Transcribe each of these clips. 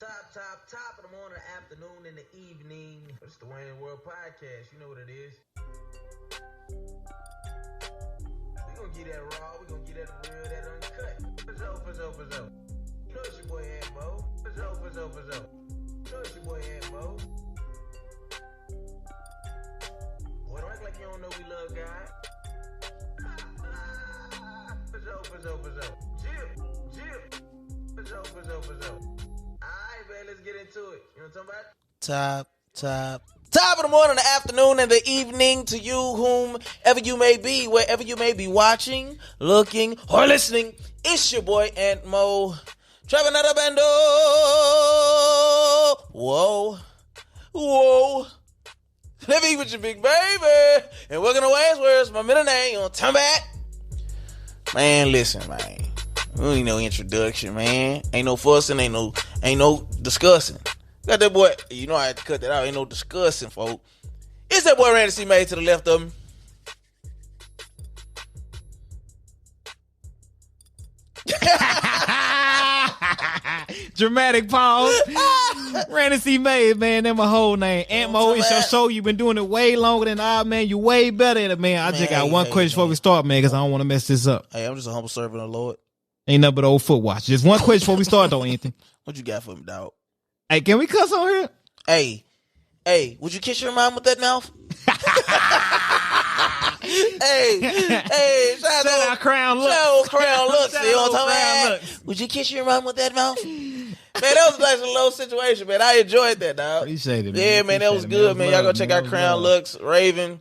Top of the morning, afternoon, and the evening. It's the Wayne World Podcast. You know what it is. We gonna get that raw. We gonna get that real, that uncut. For sure. You know it's your boy AntMoe. For sure. You know it's your boy AntMoe. Boy, don't act like you don't know we love God. For sure. Jill. For sure. Alright, man, let's get into it. You know what I'm talking about? Top of the morning, the afternoon, and the evening to you, whomever you may be, wherever you may be watching, looking, or listening. It's your boy AntMoe. Trevor Bando. Whoa. Let me with your big baby. And welcome to Wayne's Words, my middle name. You know what I'm talking about? Man, listen, man. We ain't no introduction, man. Ain't no fussing, ain't no discussing. Got that boy, you know I had to cut that out. Ain't no discussing, folks. It's that boy Randy C. May to the left of him. Dramatic pause. Randy C. May, man, that's my whole name. AntMoe, it's your show. You've been doing it way longer than I, man. You way better at it, man. I just got one question before we start, man, because I don't want to mess this up. Hey, I'm just a humble servant of the Lord. Ain't nothing but old foot watch. Just one question before we start, though, Anthony. What you got for me, dog? Hey, can we cuss on here? Hey, would you kiss your mom with that mouth? hey, shout out Crown Looks. You know what I'm talking about? Would you kiss your mom with that mouth? Man, that was like a low situation, man. I enjoyed that, dog. Appreciate it, man. Yeah, man, that was good, man. Y'all go check out Crown Looks, Raven.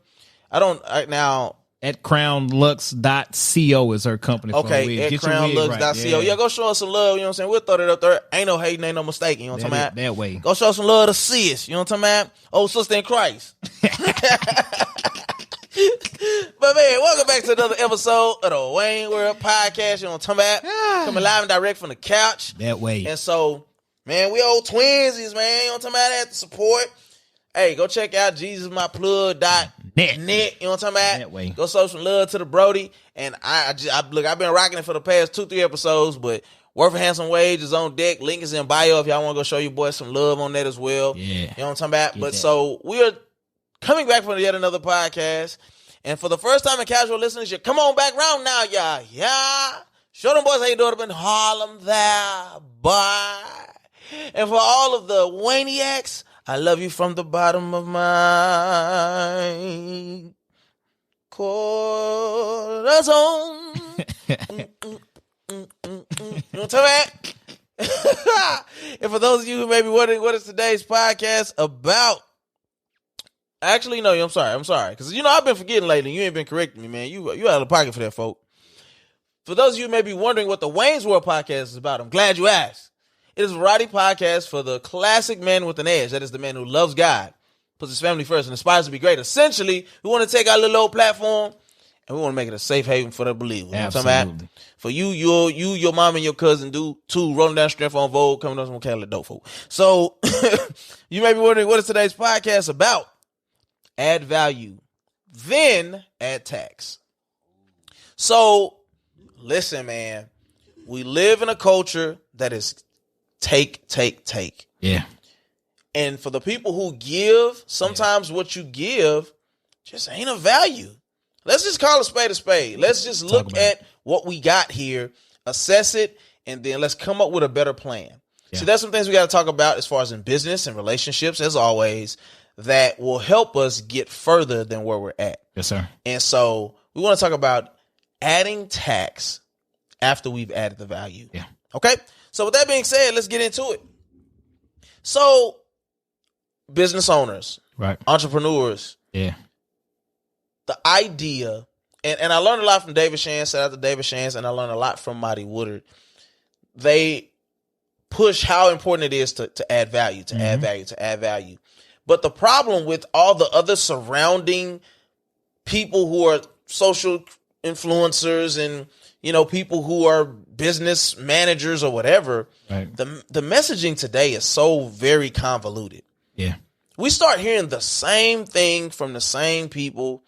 At crownlux.co is her company. Okay, at crownlux.co. Yeah, go show us some love, you know what I'm saying? We'll throw that up there. Ain't no hating, ain't no mistaking, you know what I'm talking about? That way. Go show some love to sis, you know what I'm talking about? Oh, sister in Christ. But man, welcome back to another episode of the Wayne World Podcast, you know what I'm talking about? Coming live and direct from the couch. That way. And so, man, we old twinsies, man, you know what I'm talking about? At the support. Hey, go check out JesusMyPlug.net. You know what I'm talking about? That way. Go show some love to the Brody. And I've been rocking it for the past 2-3 episodes, but Worth a Handsome Wage is on deck. Link is in bio if y'all want to go show your boys some love on that as well. Yeah. You know what I'm talking about? But so we are coming back for yet another podcast. And for the first time in casual listeners, you come on back round now, y'all. Yeah. Show them boys how you doing up in Harlem there. Bye. And for all of the Waniacs, I love you from the bottom of my corazón. You know what I'm talking about? And for those of you who may be wondering what is today's podcast about, actually, no, I'm sorry. Because, I've been forgetting lately. You ain't been correcting me, man. You out of pocket for that, folk. For those of you who may be wondering what the Wayne's World Podcast is about, I'm glad you asked. It is a variety podcast for the classic man with an edge. That is the man who loves God, puts his family first, and aspires to be great. Essentially, we want to take our little old platform and we want to make it a safe haven for the believers. Absolutely. You know what I'm talking about? For you, your mom, and your cousin do too. Rolling down strength on Vogue, coming up from Cadillac dope folk. So you may be wondering, what is today's podcast about? Add value, then add tax. So listen, man, we live in a culture that is take. Yeah. And for the people who give, sometimes what you give just ain't of value. Let's just call a spade. Let's just look at what we got here, assess it, and then let's come up with a better plan. Yeah. See, there's some things we got to talk about as far as in business and relationships, as always, that will help us get further than where we're at. Yes, sir. And so we want to talk about adding tax after we've added the value. Yeah. Okay? So with that being said, let's get into it. So business owners, right, entrepreneurs, yeah, the idea, and I learned a lot from David Shands, shout out to David Shands, and I learned a lot from Marty Woodard. They push how important it is to add value, to add value. But the problem with all the other surrounding people who are social influencers and, people who are business managers or whatever, right, the messaging today is so very convoluted. Yeah. We start hearing the same thing from the same people.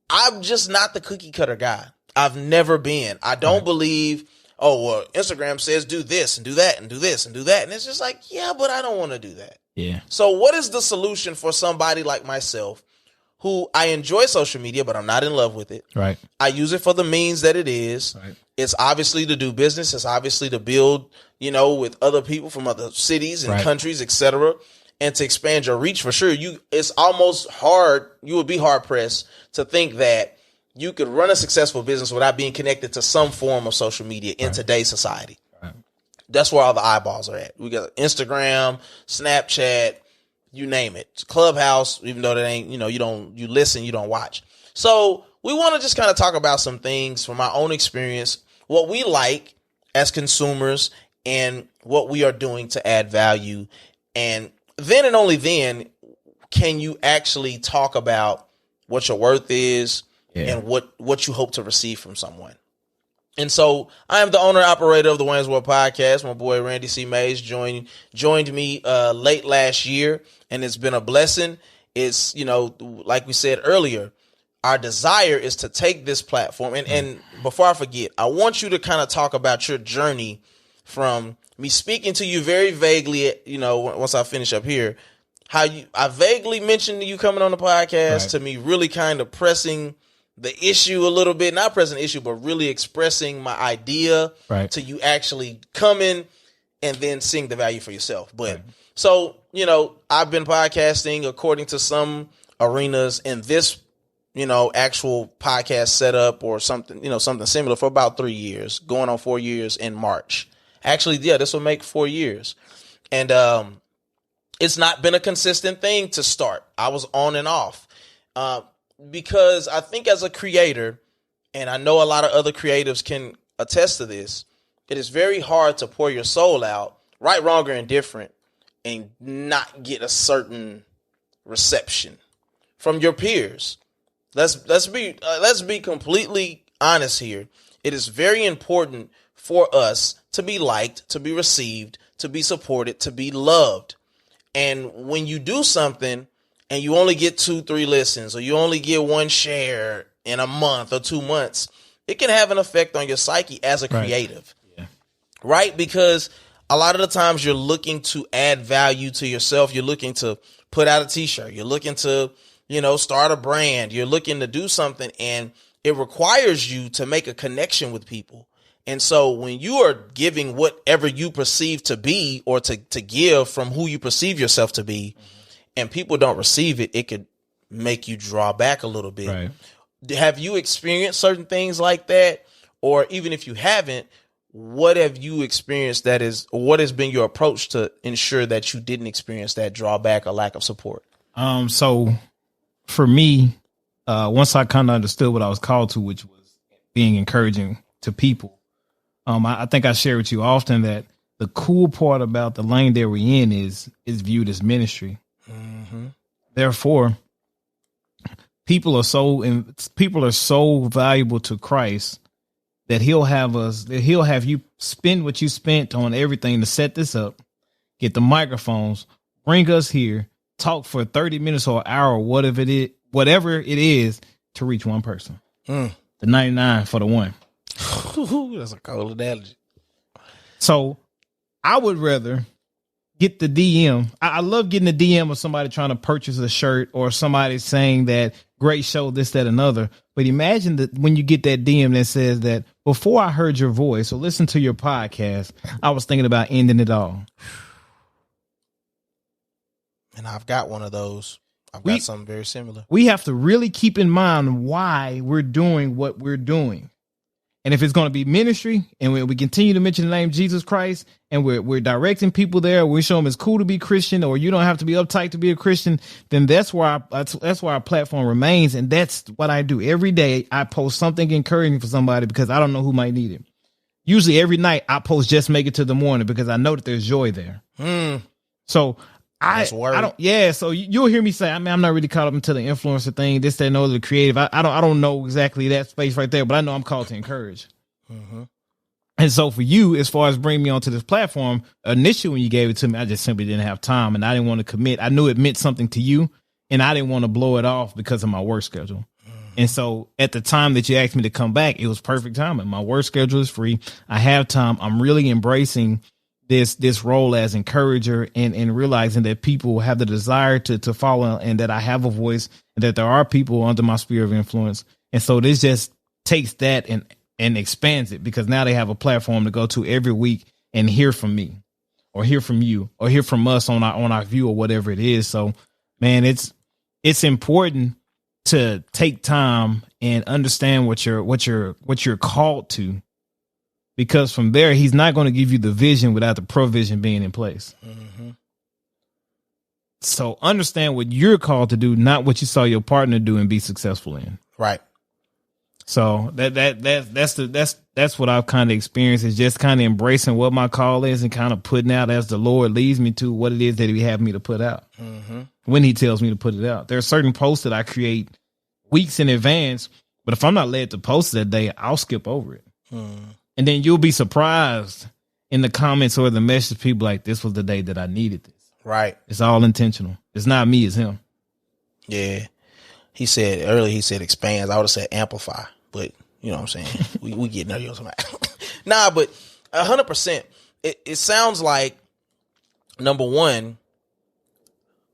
I'm just not the cookie cutter guy. I've never been. I don't believe oh, well, Instagram says do this and do that and do this and do that. And it's just like, yeah, but I don't want to do that. Yeah. So what is the solution for somebody like myself who I enjoy social media, but I'm not in love with it? Right. I use it for the means that it is. Right. It's obviously to do business. It's obviously to build, with other people from other cities and countries, etc., and to expand your reach for sure. It's almost hard. You would be hard pressed to think that you could run a successful business without being connected to some form of social media in today's society. Right. That's where all the eyeballs are at. We got Instagram, Snapchat, you name it. Clubhouse, even though that ain't, you listen, you don't watch. So we want to just kind of talk about some things from our own experience, what we like as consumers and what we are doing to add value. And then and only then can you actually talk about what your worth is and what you hope to receive from someone. And so I am the owner and operator of the Wayne's World Podcast. My boy Randy C. Mays joined me late last year, and it's been a blessing. It's, like we said earlier, our desire is to take this platform. And before I forget, I want you to kind of talk about your journey from me speaking to you very vaguely, once I finish up here, I vaguely mentioned you coming on the podcast to me really kind of pressing the issue a little bit, not pressing the issue, but really expressing my idea to you actually coming and then seeing the value for yourself. But so, I've been podcasting according to some arenas in this, actual podcast setup or something, something similar for about 3 years, going on 4 years in March. Actually, this will make 4 years. And it's not been a consistent thing to start. I was on and off because I think as a creator, and I know a lot of other creatives can attest to this, it is very hard to pour your soul out, right, wrong, or indifferent, and not get a certain reception from your peers. Let's be completely honest here. It is very important for us to be liked, to be received, to be supported, to be loved. And when you do something and you only get 2-3 listens, or you only get 1 share in a month or 2 months, it can have an effect on your psyche as a creative, right? Because a lot of the times you're looking to add value to yourself. You're looking to put out a t-shirt. You're looking to, start a brand. You're looking to do something, and it requires you to make a connection with people. And so when you are giving whatever you perceive to be or to give from who you perceive yourself to be, and people don't receive it, it could make you draw back a little bit. Right. Have you experienced certain things like that? Or even if you haven't, what have you experienced what has been your approach to ensure that you didn't experience that drawback or lack of support? So for me, once I kind of understood what I was called to, which was being encouraging to people, I think I share with you often that the cool part about the lane that we're in is viewed as ministry. Mm-hmm. Therefore, people are so valuable to Christ that he'll have you spend what you spent on everything to set this up, get the microphones, bring us here, talk for 30 minutes or an hour, whatever it is to reach one person. The 99 for the one. That's a cold analogy. So I would rather get the DM. I love getting the DM of somebody trying to purchase a shirt or somebody saying that great show, this, that, another. But imagine that when you get that DM that says that before I heard your voice or listened to your podcast, I was thinking about ending it all. And I've got one of those. I've got something very similar. We have to really keep in mind why we're doing what we're doing. And if it's going to be ministry and we continue to mention the name Jesus Christ and we're directing people there, we show them it's cool to be Christian or you don't have to be uptight to be a Christian, then that's why our platform remains. And that's what I do. Every day I post something encouraging for somebody because I don't know who might need it. Usually every night I post just make it to the morning because I know that there's joy there. So I don't, so you'll hear me say, I mean, I'm not really caught up into the influencer thing, this, that, and other, the creative. I don't know exactly that space right there, but I know I'm called to encourage. Mm-hmm. And so for you, as far as bringing me onto this platform, initially when you gave it to me, I just simply didn't have time and I didn't want to commit. I knew it meant something to you and I didn't want to blow it off because of my work schedule. And so at the time that you asked me to come back, it was perfect timing. My work schedule is free. I have time. I'm really embracing this role as encourager and realizing that people have the desire to follow and that I have a voice and that there are people under my sphere of influence. And so this just takes that and expands it, because now they have a platform to go to every week and hear from me or hear from you or hear from us on our view or whatever it is. So, man, it's important to take time and understand what you're called to, because from there, he's not going to give you the vision without the provision being in place. Mm-hmm. So understand what you're called to do, not what you saw your partner do and be successful in. Right. So that's what I've kind of experienced, is just kind of embracing what my call is and kind of putting out as the Lord leads me to what it is that he have me to put out. Mm-hmm. When he tells me to put it out. There are certain posts that I create weeks in advance, but if I'm not led to post that day, I'll skip over it. And then you'll be surprised in the comments or the message, people like, this was the day that I needed this. Right. It's all intentional. It's not me, it's him. Yeah. He said expands. I would have said amplify, but you know what I'm saying? we get nerdy on somebody. Nah, but 100%. It sounds like, number one,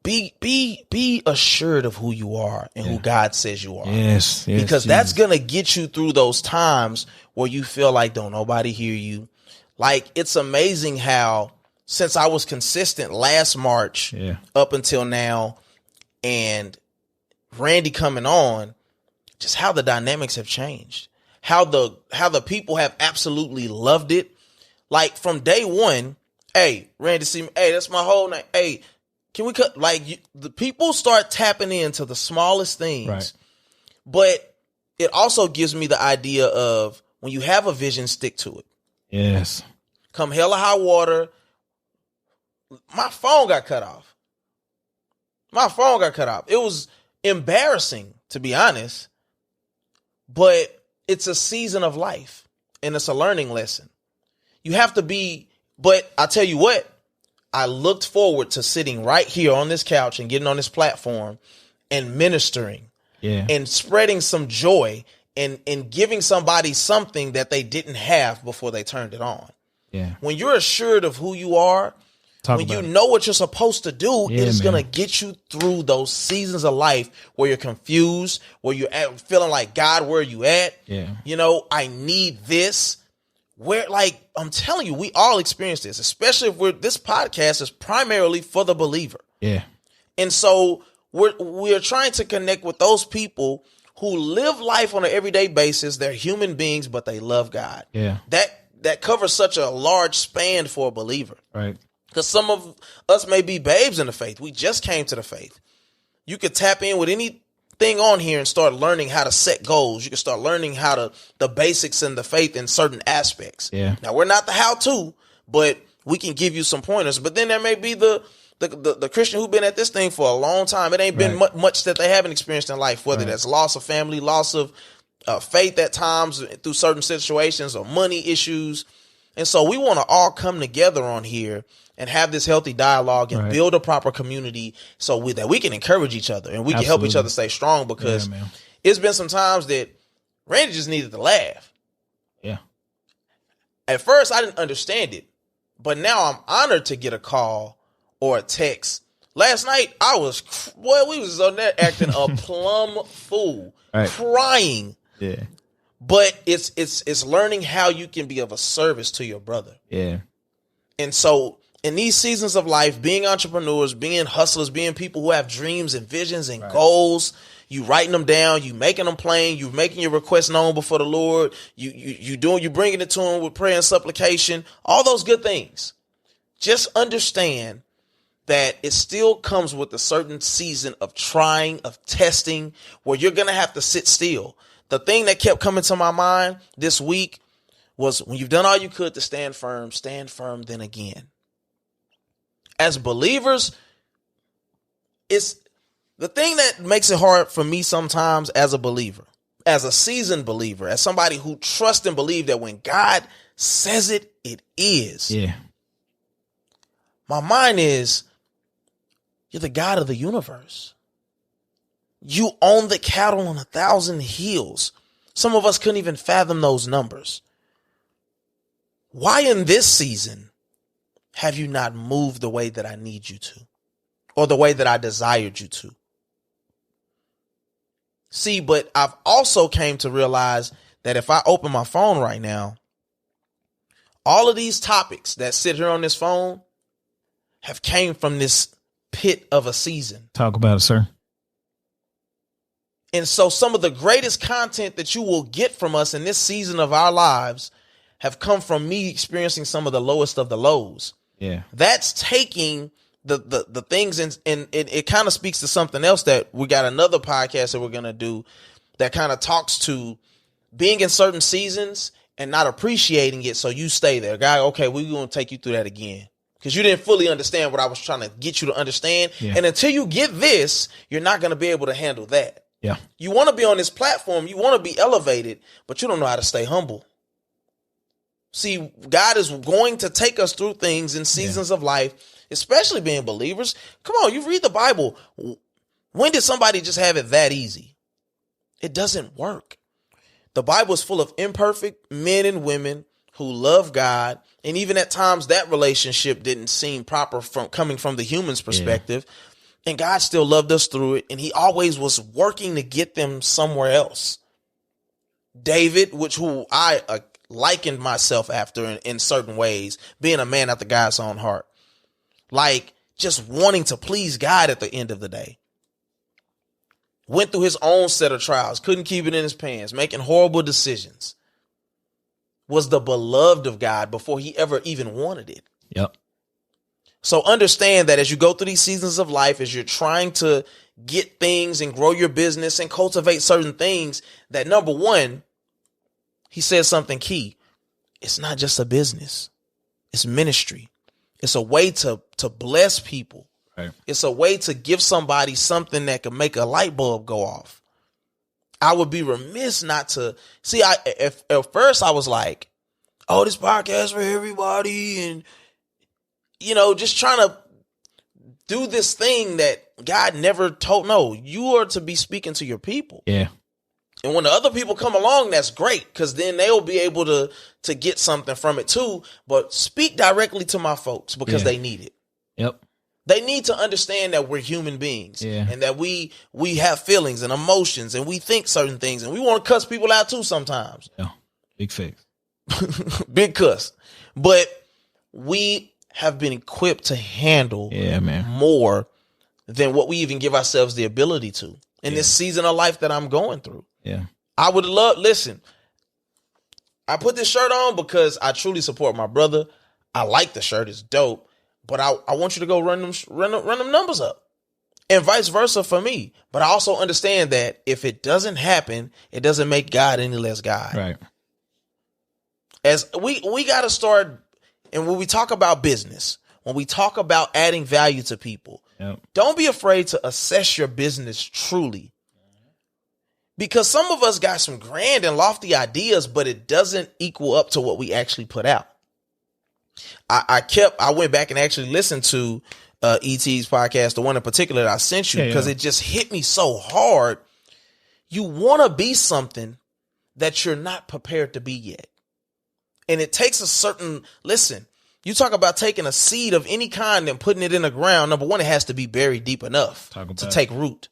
be assured of who you are and who God says you are. Yes, because that's going to get you through those times where you feel like don't nobody hear you. Like, it's amazing how since I was consistent last March up until now, and Randy coming on, just how the dynamics have changed, how the people have absolutely loved it. Like, from day one, hey, Randy, see me, hey, that's my whole name. Hey, can we cut? Like, the people start tapping into the smallest things, right? But it also gives me the idea of, when you have a vision, stick to it. Yes. Come hell or high water. My phone got cut off. It was embarrassing, to be honest, but it's a season of life and it's a learning lesson. You have to be, but I tell you what, I looked forward to sitting right here on this couch and getting on this platform and ministering and spreading some joy and giving somebody something that they didn't have before they turned it on. Yeah. When you're assured of who you are, when you know what you're supposed to do, it is going to get you through those seasons of life where you're confused, where you're feeling like, God, where are you at? Yeah. You know, I need this. Where, like, I'm telling you, we all experience this, especially if this podcast is primarily for the believer. Yeah. And so we're trying to connect with those people who live life on an everyday basis. They're human beings, but they love God. Yeah. That covers such a large span for a believer. Right. Because some of us may be babes in the faith. We just came to the faith. You could tap in with anything on here and start learning how to set goals. You can start learning the basics in the faith in certain aspects. Yeah. Now, we're not the how-to, but we can give you some pointers. But then there may be the Christian who's been at this thing for a long time. It ain't been much that they haven't experienced in life, whether that's loss of family, loss of faith at times through certain situations, or money issues. And so we want to all come together on here and have this healthy dialogue and build a proper community that we can encourage each other and we can help each other stay strong, because it's been some times that Randy just needed to laugh. Yeah. At first, I didn't understand it, but now I'm honored to get a call or a text. Last night, we was on there acting a plumb fool, crying. Yeah. But it's learning how you can be of a service to your brother. Yeah. And so in these seasons of life, being entrepreneurs, being hustlers, being people who have dreams and visions and goals, you writing them down, you making them plain, you making your requests known before the Lord, you bringing it to him with prayer and supplication, all those good things. Just understand that it still comes with a certain season of trying, of testing, where you're going to have to sit still. The thing that kept coming to my mind this week was, when you've done all you could to stand firm then again. As believers, it's the thing that makes it hard for me sometimes as a believer, as a seasoned believer, as somebody who trusts and believes that when God says it, it is. Yeah. My mind is, you're the God of the universe. You own the cattle on 1,000 hills. Some of us couldn't even fathom those numbers. Why in this season have you not moved the way that I need you to, or the way that I desired you to? See, but I've also came to realize that if I open my phone right now, all of these topics that sit here on this phone have came from this pit of a season. Talk about it, sir. And so some of the greatest content that you will get from us in this season of our lives have come from me experiencing some of the lowest of the lows. Yeah. That's taking the things and it kind of speaks to something else that we got another podcast that we're going to do that kind of talks to being in certain seasons and not appreciating it. So you stay there, guy. Okay, we're going to take you through that again because you didn't fully understand what I was trying to get you to understand. Yeah. And until you get this, you're not going to be able to handle that. Yeah. You want to be on this platform. You want to be elevated, but you don't know how to stay humble. See, God is going to take us through things in seasons of life, especially being believers. Come on, you read the Bible. When did somebody just have it that easy? It doesn't work. The Bible is full of imperfect men and women who love God. And even at times that relationship didn't seem proper from coming from the human's perspective. Yeah. And God still loved us through it. And he always was working to get them somewhere else. David, who I likened myself after in certain ways, being a man after God's own heart, like just wanting to please God at the end of the day. Went through his own set of trials, couldn't keep it in his pants, making horrible decisions. Was the beloved of God before he ever even wanted it. Yep. So understand that as you go through these seasons of life, as you're trying to get things and grow your business and cultivate certain things, that number one, he says something key. It's not just a business. It's ministry. It's a way to bless people. Right. It's a way to give somebody something that can make a light bulb go off. I would be remiss not to see. At first I was like, oh, this podcast for everybody. And, just trying to do this thing that God never told. No, you are to be speaking to your people. Yeah. And when the other people come along, that's great, because then they'll be able to get something from it too. But speak directly to my folks because they need it. Yep. They need to understand that we're human beings and that we have feelings and emotions and we think certain things and we want to cuss people out too sometimes. Yeah. Big fix. Big cuss. But we have been equipped to handle more than what we even give ourselves the ability to in this season of life that I'm going through. Yeah. I would listen, I put this shirt on because I truly support my brother. I like the shirt. It's dope. But I want you to go run them numbers up, and vice versa for me. But I also understand that if it doesn't happen, it doesn't make God any less God. Right. As we got to start, and when we talk about business, when we talk about adding value to people, don't be afraid to assess your business truly. Because some of us got some grand and lofty ideas, but it doesn't equal up to what we actually put out. I went back and actually listened to ET's podcast, the one in particular that I sent you, because it just hit me so hard. You want to be something that you're not prepared to be yet. And it takes a certain, listen, you talk about taking a seed of any kind and putting it in the ground. Number one, it has to be buried deep enough to take root.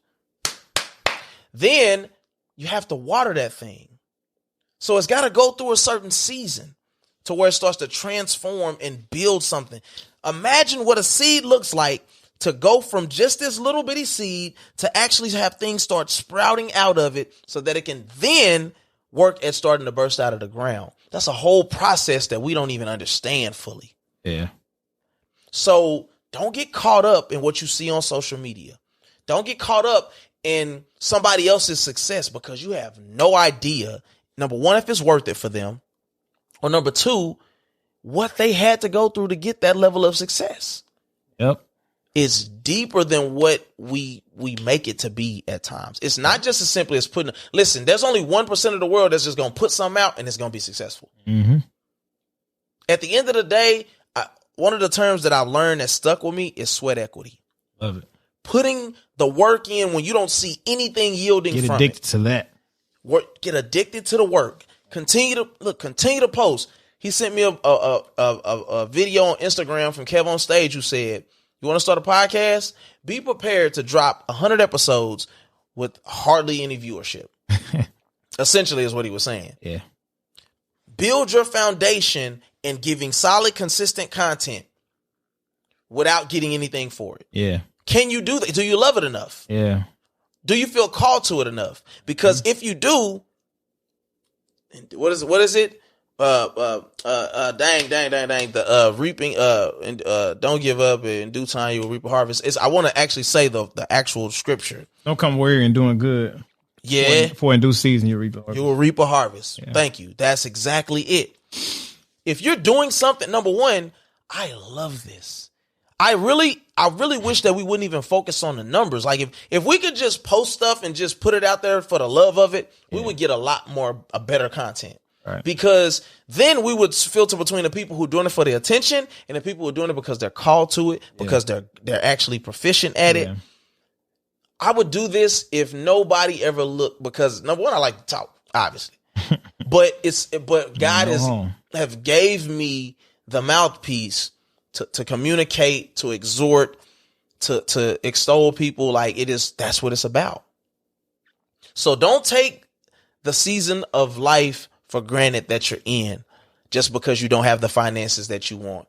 Then you have to water that thing. So it's got to go through a certain season to where it starts to transform and build something. Imagine what a seed looks like to go from just this little bitty seed to actually have things start sprouting out of it so that it can then work at starting to burst out of the ground. That's a whole process that we don't even understand fully. Yeah. So don't get caught up in what you see on social media. Don't get caught up in somebody else's success because you have no idea, number one, if it's worth it for them, or number two, what they had to go through to get that level of success. Yep. It's deeper than what we make it to be at times. It's not just as simply as listen, there's only 1% of the world that's just going to put something out and it's going to be successful. Mm-hmm. At the end of the day, one of the terms that I've learned that stuck with me is sweat equity. Love it. putting the work in when you don't see anything yielding Get from addicted it. to that. Get addicted to the work. Continue to post. He sent me a video on Instagram from Kev on Stage who said, you want to start a podcast? Be prepared to drop 100 episodes with hardly any viewership. Essentially is what he was saying. Yeah. Build your foundation in giving solid, consistent content without getting anything for it. Yeah. Can you do that? Do you love it enough? Yeah. Do you feel called to it enough? Because if you do, what is it? Dang. The reaping, and don't give up. In due time, you will reap a harvest. I want to actually say the actual scripture. Don't come weary and doing good. Yeah. For in due season, you reap a harvest. You will reap a harvest. Yeah. Thank you. That's exactly it. If you're doing something, number one, I love this. I really wish that we wouldn't even focus on the numbers. Like if we could just post stuff and just put it out there for the love of it, we would get a better content. Right. Because then we would filter between the people who are doing it for the attention and the people who are doing it because they're called to it, because they're actually proficient at it. I would do this if nobody ever looked, because number one, I like to talk, obviously, but God have gave me the mouthpiece to communicate, to exhort, to extol people. Like that's what it's about. So don't take the season of life for granted that you're in just because you don't have the finances that you want,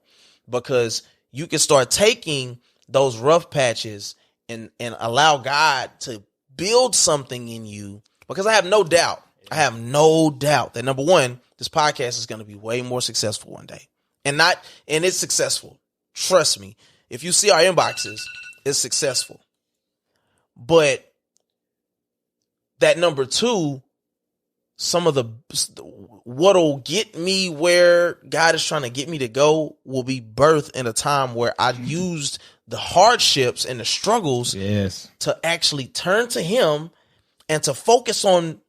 because you can start taking those rough patches and allow God to build something in you, because I have no doubt that number one, this podcast is going to be way more successful one day, and it's successful. Trust me. If you see our inboxes, it's successful. But that number two, some of what'll get me where God is trying to get me to go will be birthed in a time where I used the hardships and the struggles to actually turn to Him and to focus on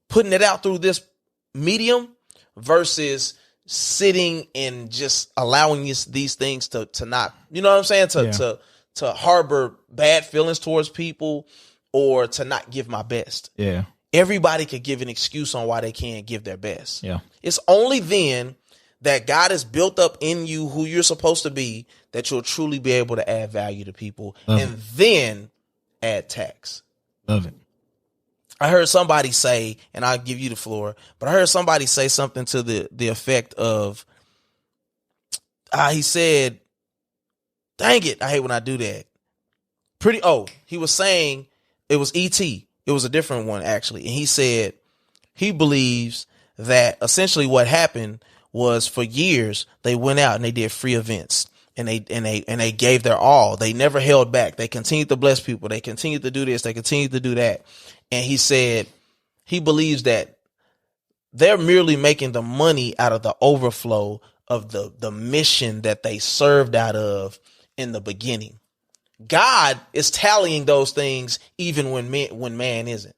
putting it out through this medium versus sitting and just allowing these things to not, you know what I'm saying? To harbor bad feelings towards people or to not give my best. Yeah. Everybody could give an excuse on why they can't give their best. Yeah. It's only then that God has built up in you who you're supposed to be that you'll truly be able to add value to people then add tax. Love it. I heard somebody say, and I'll give you the floor, but I heard somebody say something to the effect of, he said, dang it, I hate when I do that. He was saying, it was E.T., it was a different one actually. And he said he believes that essentially what happened was for years they went out and they did free events and they gave their all. They never held back. They continued to bless people. They continued to do this. They continued to do that. And he said he believes that they're merely making the money out of the overflow of the mission that they served out of in the beginning. God is tallying those things even when man isn't.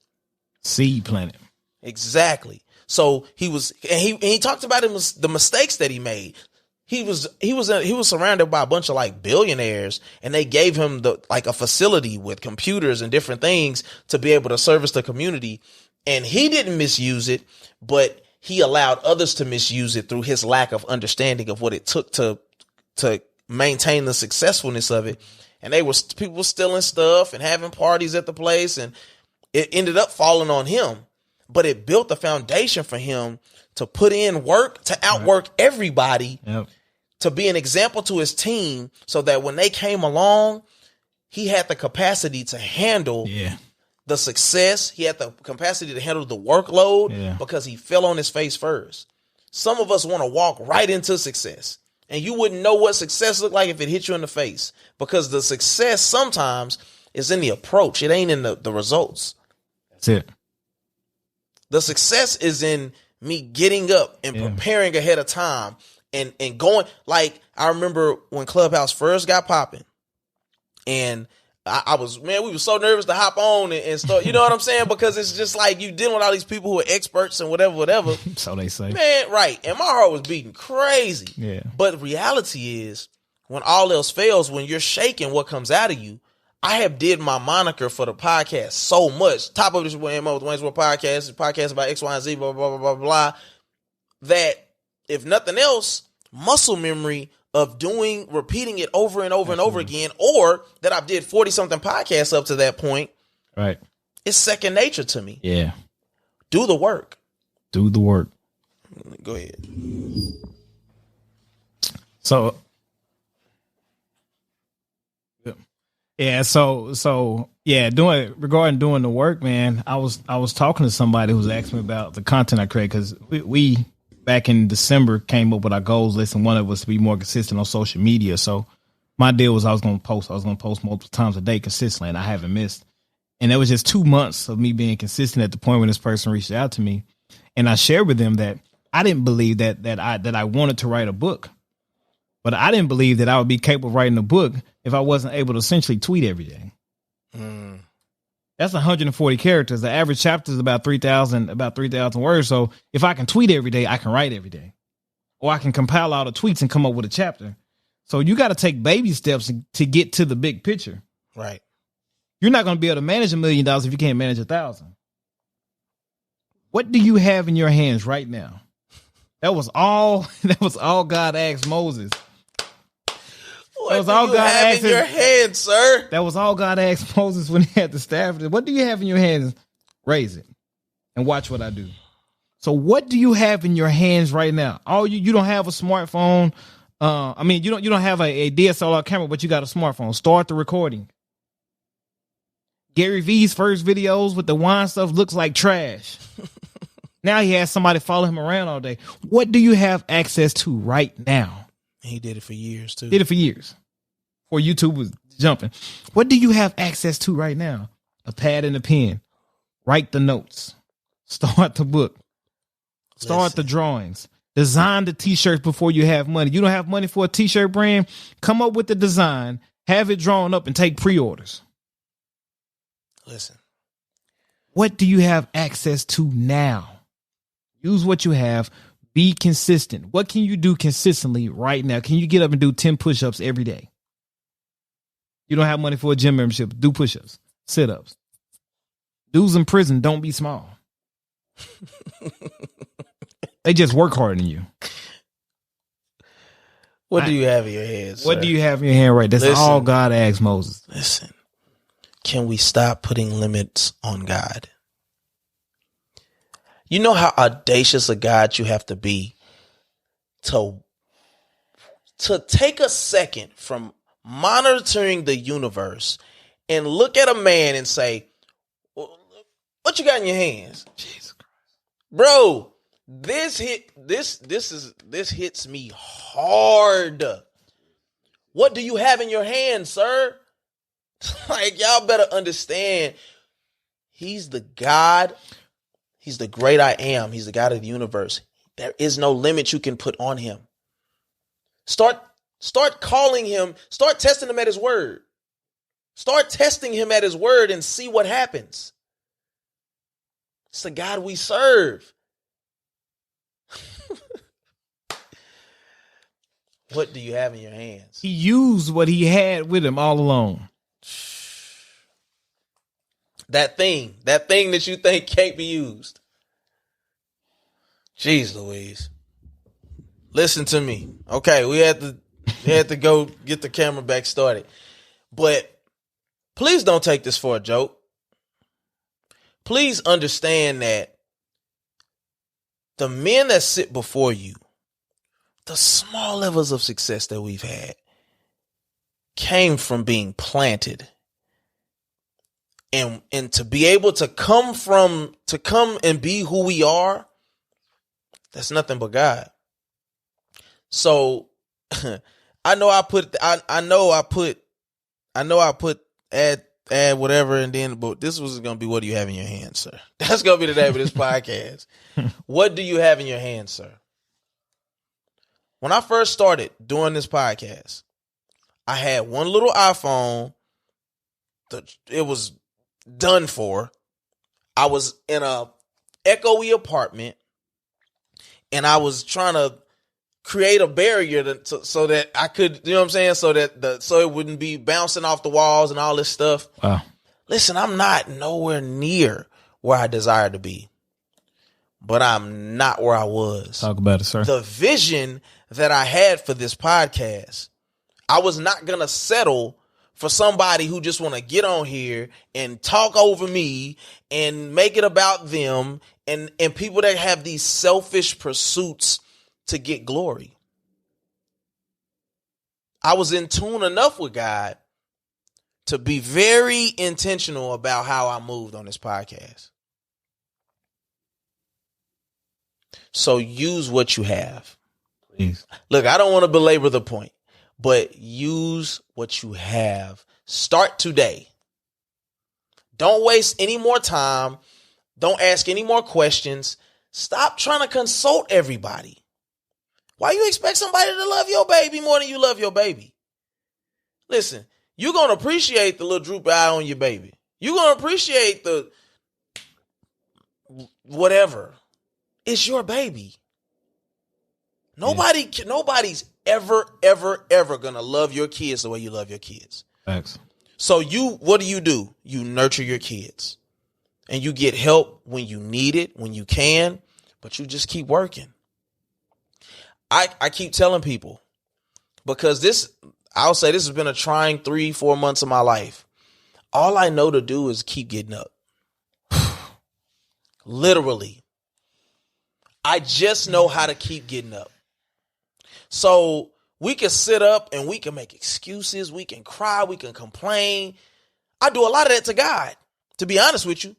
Seed planted. Exactly. So he talked about the mistakes that he made. He was surrounded by a bunch of like billionaires, and they gave him a facility with computers and different things to be able to service the community. And he didn't misuse it, but he allowed others to misuse it through his lack of understanding of what it took to maintain the successfulness of it. And people were stealing stuff and having parties at the place, and it ended up falling on him. But it built the foundation for him to put in work, to outwork everybody, to be an example to his team, so that when they came along, he had the capacity to handle the success. He had the capacity to handle the workload because he fell on his face first. Some of us want to walk right into success, and you wouldn't know what success looked like if it hit you in the face, because the success sometimes is in the approach. It ain't in the results. That's it. The success is in me getting up and preparing ahead of time and going. Like, I remember when Clubhouse first got popping, and we were so nervous to hop on and start, you know what I'm saying? Because it's just like you dealing with all these people who are experts and whatever. So they say. Man, right. And my heart was beating crazy. Yeah. But reality is, when all else fails, when you're shaking what comes out of you, I have did my moniker for the podcast so much. Top of this AntMoe with Wayne's World Podcast, podcast about X, Y, and Z, blah, blah, blah, blah, blah, that if nothing else, muscle memory of repeating it over and over and over again, or that I've did 40 something podcasts up to that point. Right. It's second nature to me. Yeah. Do the work. Do the work. Go ahead. So, yeah. So yeah. Regarding doing the work, man. I was talking to somebody who was asking me about the content I create, because we back in December came up with our goals list, and one of us to be more consistent on social media. So my deal was I was going to post multiple times a day consistently, and I haven't missed. And it was just 2 months of me being consistent at the point when this person reached out to me, and I shared with them that I didn't believe that I wanted to write a book, but I didn't believe that I would be capable of writing a book if I wasn't able to essentially tweet every day. That's 140 characters. The average chapter is about 3,000 words. So if I can tweet every day, I can write every day, or I can compile all the tweets and come up with a chapter. So you got to take baby steps to get to the big picture. Right. You're not going to be able to manage $1 million if you can't manage 1,000. What do you have in your hands right now? That was all God asked Moses. What was all God have in your hands, sir? That was all God asked Moses when he had the staff. What do you have in your hands? Raise it and watch what I do. So what do you have in your hands right now? Oh, you don't have a smartphone. You don't have a DSLR camera, but you got a smartphone. Start the recording. Gary V's first videos with the wine stuff looks like trash. Now he has somebody follow him around all day. What do you have access to right now? He did it for years, too. Did it for years. Before YouTube was jumping. What do you have access to right now? A pad and a pen. Write the notes. Start the book. Start the drawings. Design the t-shirts before you have money. You don't have money for a t-shirt brand? Come up with the design. Have it drawn up and take pre-orders. Listen. What do you have access to now? Use what you have. Be consistent. What can you do consistently right now? Can you get up and do 10 push-ups every day? You don't have money for a gym membership. Do push-ups, sit-ups. Dudes in prison don't be small. They just work harder than you. What do you have in your hands, sir? What do you have in your hand right? That's all God asked Moses. Listen, can we stop putting limits on God? You know how audacious a God you have to be to take a second from monitoring the universe and look at a man and say, what you got in your hands? Jesus Christ. Bro, this hits me hard. What do you have in your hands, sir? Like, y'all better understand, he's the God. He's the great I am. He's the God of the universe. There is no limit you can put on him. Start calling him. Start testing him at his word. Start testing him at his word and see what happens. It's the God we serve. What do you have in your hands? He used what he had with him all along. That thing that you think can't be used. Jeez Louise. Listen to me. Okay, we had to go get the camera back started. But please don't take this for a joke. Please understand that the men that sit before you, the small levels of success that we've had, came from being planted. And to be able to come and be who we are, that's nothing but God. So I know I put add whatever, and then, but this was going to be, what do you have in your hands, sir? That's going to be the name of this podcast. What do you have in your hands, sir? When I first started doing this podcast, I had one little iPhone. It was done for. I was in a echoey apartment, and I was trying to create a barrier so that I could, you know what I'm saying? So that so it wouldn't be bouncing off the walls and all this stuff. Wow. Listen, I'm not nowhere near where I desire to be, but I'm not where I was. Talk about it, sir. The vision that I had for this podcast, I was not going to settle for somebody who just want to get on here and talk over me and make it about them and people that have these selfish pursuits to get glory. I was in tune enough with God to be very intentional about how I moved on this podcast. So use what you have. Please. Look, I don't want to belabor the point, but use what you have. Start today. Don't waste any more time. Don't ask any more questions. Stop trying to consult everybody. Why you expect somebody to love your baby more than you love your baby? Listen, you're going to appreciate the little droop eye on your baby. You're going to appreciate the whatever. It's your baby. Nobody's ever going to love your kids the way you love your kids. Thanks. So what do? You nurture your kids and you get help when you need it, when you can, but you just keep working. I keep telling people, because I'll say this has been a trying 3-4 months of my life. All I know to do is keep getting up. Literally. I just know how to keep getting up. So we can sit up and we can make excuses. We can cry. We can complain. I do a lot of that to God, to be honest with you.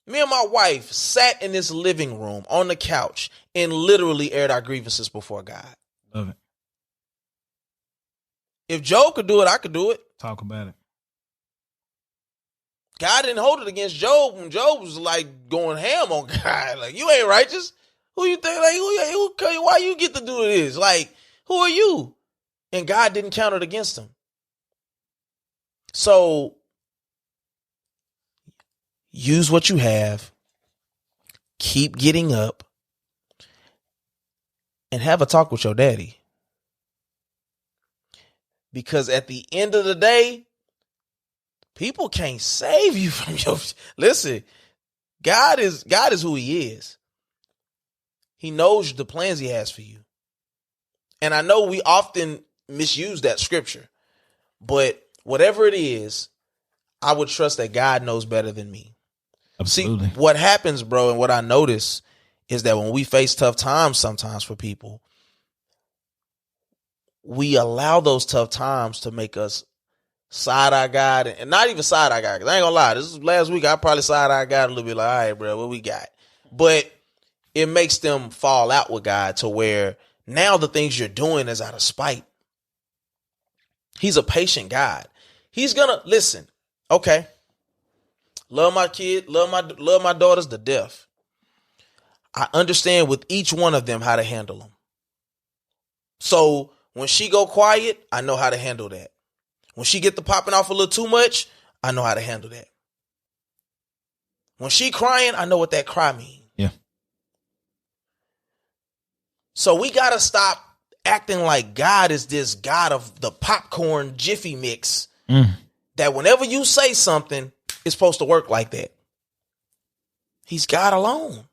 Me and my wife sat in this living room on the couch and literally aired our grievances before God. Love it. If Job could do it, I could do it. Talk about it. God didn't hold it against Job when Job was like going ham on God. Like, you ain't righteous. Who you think? Like, why you get to do this? Like, who are you? And God didn't count it against him. So use what you have. Keep getting up. And have a talk with your daddy. Because at the end of the day, people can't save you from your... Listen, God is who he is. He knows the plans he has for you. And I know we often misuse that scripture. But whatever it is, I would trust that God knows better than me. Absolutely. See, what happens, bro, and what I notice is that when we face tough times sometimes for people, we allow those tough times to make us side-eye God, and not even side-eye God, because I ain't gonna lie, this is last week, I probably side-eye God a little bit like, all right, bro, what we got? But it makes them fall out with God to where now the things you're doing is out of spite. He's a patient God. He's gonna, listen, okay, love my kid, love my daughters to death. I understand with each one of them how to handle them. So when she go quiet, I know how to handle that. When she get the popping off a little too much, I know how to handle that. When she crying, I know what that cry means. Yeah. So we got to stop acting like God is this God of the popcorn jiffy mix. That whenever you say something, it's supposed to work like that. He's God alone.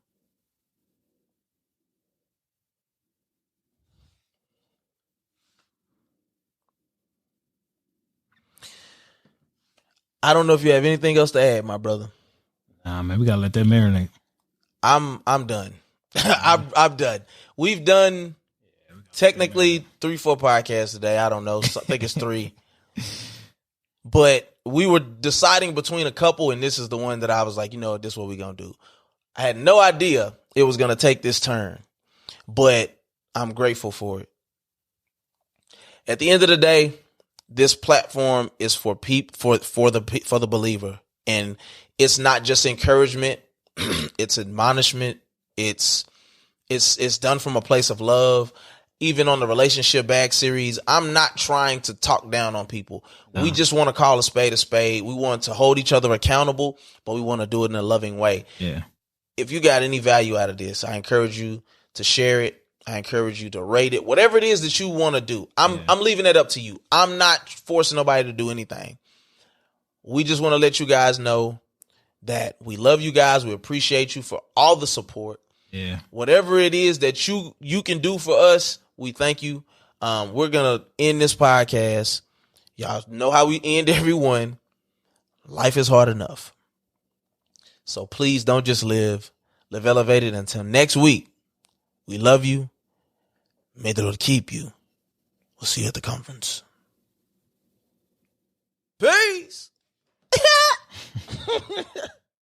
I don't know if you have anything else to add, my brother. Nah, man, we gotta let that marinate. I'm done. I'm done. We've done technically 3-4 podcasts today. I don't know. I think it's 3. But we were deciding between a couple, and this is the one that I was like, you know, this is what we're gonna do. I had no idea it was gonna take this turn, but I'm grateful for it. At the end of the day, this platform is for the believer, and it's not just encouragement; it's admonishment. It's done from a place of love. Even on the Relationship Bag series, I'm not trying to talk down on people. No. We just want to call a spade a spade. We want to hold each other accountable, but we want to do it in a loving way. Yeah. If you got any value out of this, I encourage you to share it. I encourage you to rate it. Whatever it is that you want to do. I'm leaving it up to you. I'm not forcing nobody to do anything. We just want to let you guys know that we love you guys. We appreciate you for all the support. Yeah. Whatever it is that you can do for us, we thank you. We're going to end this podcast. Y'all know how we end every one. Life is hard enough. So please don't just live elevated. Until next week. We love you. May the Lord keep you. We'll see you at the conference. Peace.